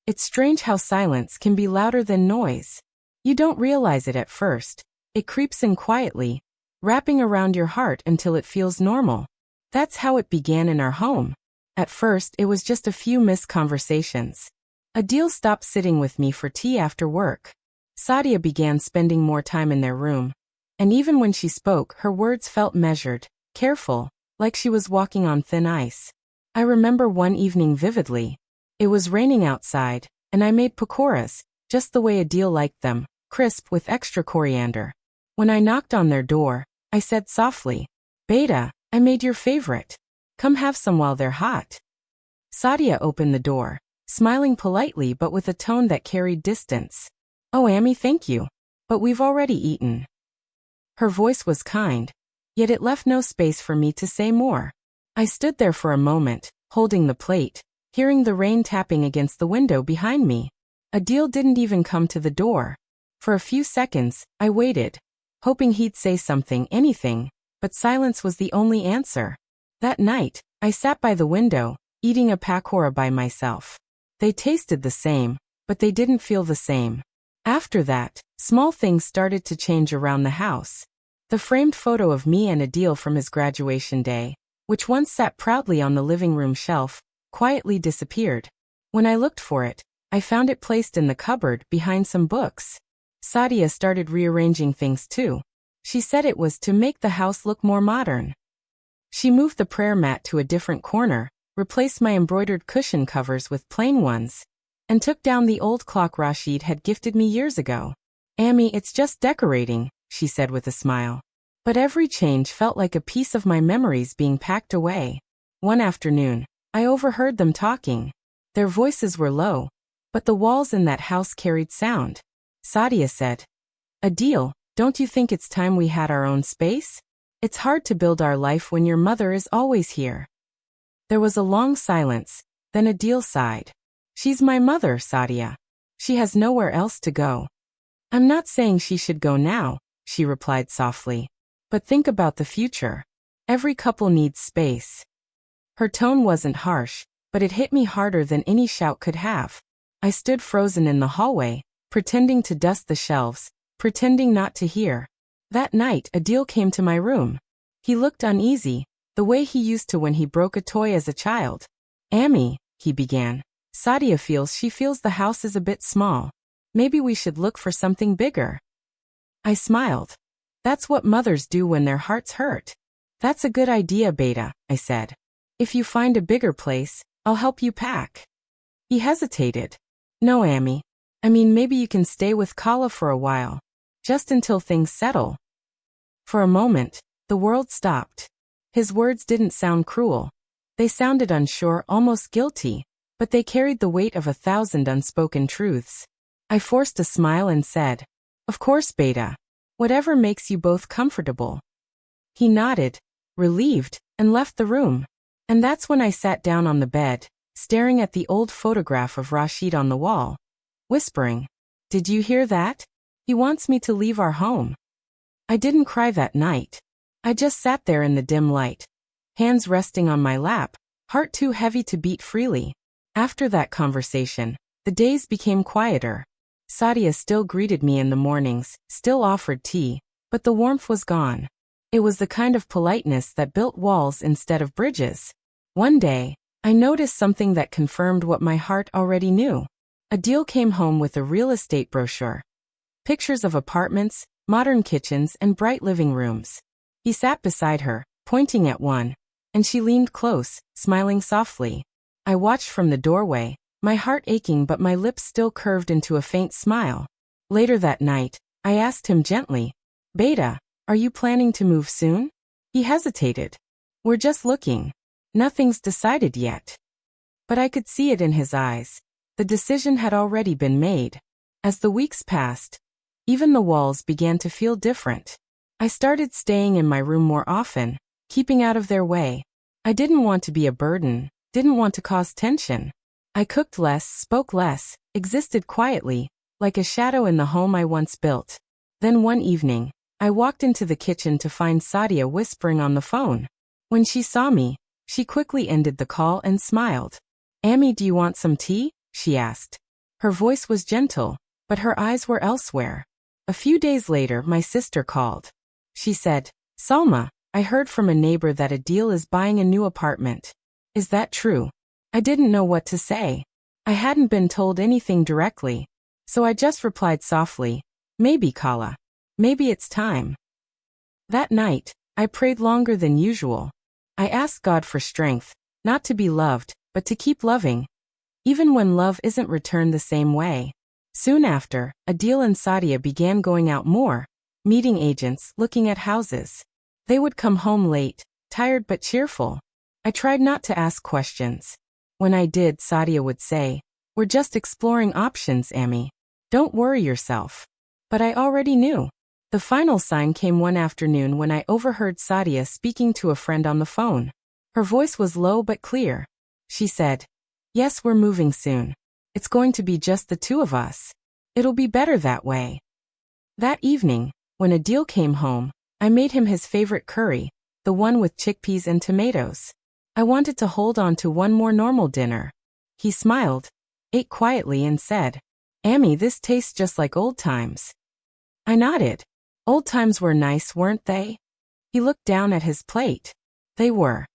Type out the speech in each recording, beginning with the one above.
It's strange how silence can be louder than noise. You don't realize it at first. It creeps in quietly, wrapping around your heart until it feels normal. That's how it began in our home. At first, it was just a few missed conversations. Adil stopped sitting with me for tea after work. Sadia began spending more time in their room. And even when she spoke, her words felt measured, careful, like she was walking on thin ice. I remember one evening vividly. It was raining outside, and I made pakoras, just the way Adil liked them, crisp with extra coriander. When I knocked on their door, I said softly, "Beta, I made your favorite. Come have some while they're hot." Sadia opened the door, smiling politely but with a tone that carried distance. "Oh, Amy, thank you. But we've already eaten." Her voice was kind, yet it left no space for me to say more. I stood there for a moment, holding the plate, hearing the rain tapping against the window behind me. Adil didn't even come to the door. For a few seconds, I waited, hoping he'd say something, anything, but silence was the only answer. That night, I sat by the window, eating a pakora by myself. They tasted the same, but they didn't feel the same. After that, small things started to change around the house. The framed photo of me and Adil from his graduation day, which once sat proudly on the living room shelf, quietly disappeared. When I looked for it, I found it placed in the cupboard behind some books. Sadia started rearranging things too. She said it was to make the house look more modern. She moved the prayer mat to a different corner, replaced my embroidered cushion covers with plain ones, and took down the old clock Rashid had gifted me years ago. "Amy, it's just decorating," she said with a smile. But every change felt like a piece of my memories being packed away. One afternoon, I overheard them talking. Their voices were low, but the walls in that house carried sound. Sadia said, "Adil, don't you think it's time we had our own space? It's hard to build our life when your mother is always here." There was a long silence, then Adil sighed. "She's my mother, Sadia. She has nowhere else to go." "I'm not saying she should go now," she replied softly. "But think about the future. Every couple needs space." Her tone wasn't harsh, but it hit me harder than any shout could have. I stood frozen in the hallway, pretending to dust the shelves, pretending not to hear. That night, Adil came to my room. He looked uneasy, the way he used to when he broke a toy as a child. "Amy," he began, "Sadia feels the house is a bit small. Maybe we should look for something bigger." I smiled. "That's what mothers do when their hearts hurt." "That's a good idea, Beta," I said. "If you find a bigger place, I'll help you pack." He hesitated. "No, Amy. I mean, maybe you can stay with Kala for a while. Just until things settle." For a moment, the world stopped. His words didn't sound cruel. They sounded unsure, almost guilty, but they carried the weight of 1,000 unspoken truths. I forced a smile and said, "Of course, Beta. Whatever makes you both comfortable." He nodded, relieved, and left the room. And that's when I sat down on the bed, staring at the old photograph of Rashid on the wall, whispering, "Did you hear that? He wants me to leave our home." I didn't cry that night. I just sat there in the dim light, hands resting on my lap, heart too heavy to beat freely. After that conversation, the days became quieter. Sadia still greeted me in the mornings, still offered tea, but the warmth was gone. It was the kind of politeness that built walls instead of bridges. One day, I noticed something that confirmed what my heart already knew. Adil came home with a real estate brochure. Pictures of apartments, modern kitchens, and bright living rooms. He sat beside her, pointing at one, and she leaned close, smiling softly. I watched from the doorway, my heart aching but my lips still curved into a faint smile. Later that night, I asked him gently, "Beta, are you planning to move soon?" He hesitated. "We're just looking. Nothing's decided yet." But I could see it in his eyes. The decision had already been made. As the weeks passed, even the walls began to feel different. I started staying in my room more often, keeping out of their way. I didn't want to be a burden, didn't want to cause tension. I cooked less, spoke less, existed quietly, like a shadow in the home I once built. Then one evening, I walked into the kitchen to find Sadia whispering on the phone. When she saw me, she quickly ended the call and smiled. "Amy, do you want some tea?" she asked. Her voice was gentle, but her eyes were elsewhere. A few days later, my sister called. She said, "Salma, I heard from a neighbor that Adil is buying a new apartment. Is that true?" I didn't know what to say. I hadn't been told anything directly, so I just replied softly, "Maybe, Kala. Maybe it's time." That night, I prayed longer than usual. I asked God for strength, not to be loved, but to keep loving, even when love isn't returned the same way. Soon after, Adil and Sadia began going out more, meeting agents, looking at houses. They would come home late, tired but cheerful. I tried not to ask questions. When I did, Sadia would say, "We're just exploring options, Ami. Don't worry yourself." But I already knew. The final sign came one afternoon when I overheard Sadia speaking to a friend on the phone. Her voice was low but clear. She said, "Yes, we're moving soon. It's going to be just the two of us. It'll be better that way." That evening, when Adil came home, I made him his favorite curry, the one with chickpeas and tomatoes. I wanted to hold on to one more normal dinner. He smiled, ate quietly and said, "Ami, this tastes just like old times." I nodded. Old times were nice, weren't they? He looked down at his plate. They were.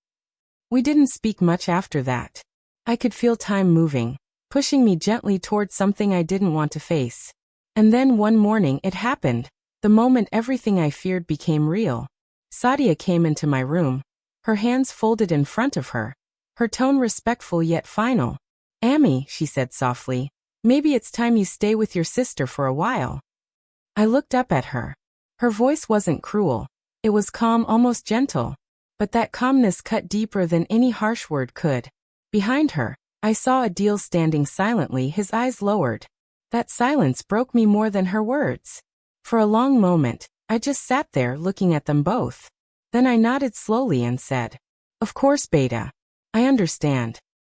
We didn't speak much after that. I could feel time moving, pushing me gently toward something I didn't want to face. And then one morning it happened, the moment everything I feared became real. Sadia came into my room, her hands folded in front of her, her tone respectful yet final. "Ami," she said softly, "maybe it's time you stay with your sister for a while." I looked up at her. Her voice wasn't cruel. It was calm, almost gentle. But that calmness cut deeper than any harsh word could. Behind her, I saw Adil standing silently, his eyes lowered. That silence broke me more than her words. For a long moment, I just sat there looking at them both. Then I nodded slowly and said, "Of course, Beta. I understand.